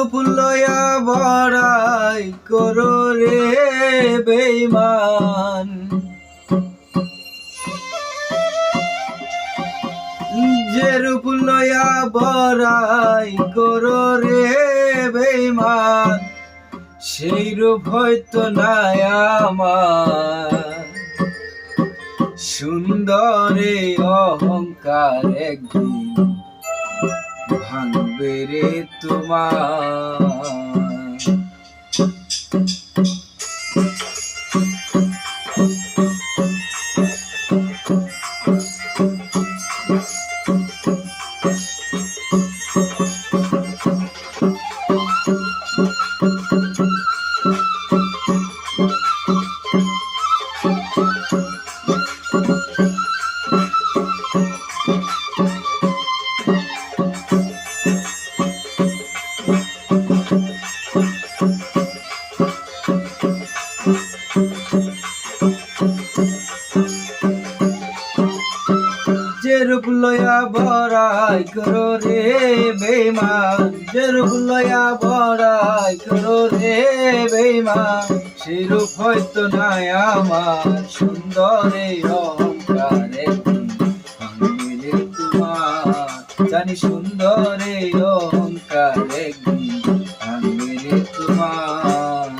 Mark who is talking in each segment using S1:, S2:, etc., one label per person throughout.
S1: রূপ লয়া বড়াই করো রে বেঈমান, যে রূপ লয়া বড়াই করো রে বেঈমান, সেই রূপ হয়তো নাই আমার। সুন্দরে অহংকার একদিন ভাঙবে রে তোমার। যে রূপ লয়া বড়াই করো রে বেঈমান, যে রূপ লয়া বড়াই করো রে বেঈমান, সেই রূপ হয়তো নাই আমার। সুন্দরে অহংকারে ভাঙবে রে তোমার, জানি সুন্দরে অহংকারে ভাঙবে রে তোমার।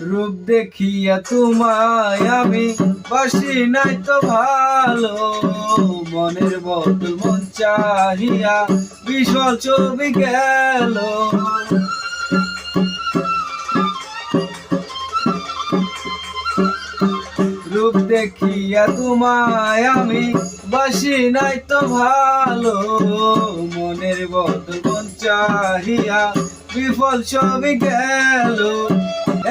S1: রূপ দেখিয়া তোমায় আমি বাসি নাই তো ভালো, মনের বদল মন চাহিয়া বিশাল ছবি গেল। রূপ দেখিয়া তোমায় আমি বাসি নাই তো ভালো, মনের বদল মন চাহিয়া বিফল ছবি গেল।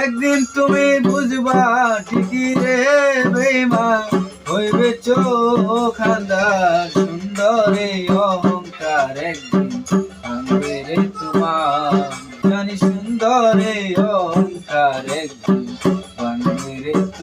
S1: একদিন তুমি বুঝবা ঠিকই রে বেঈমান, হইবে চোখ আন্ধার,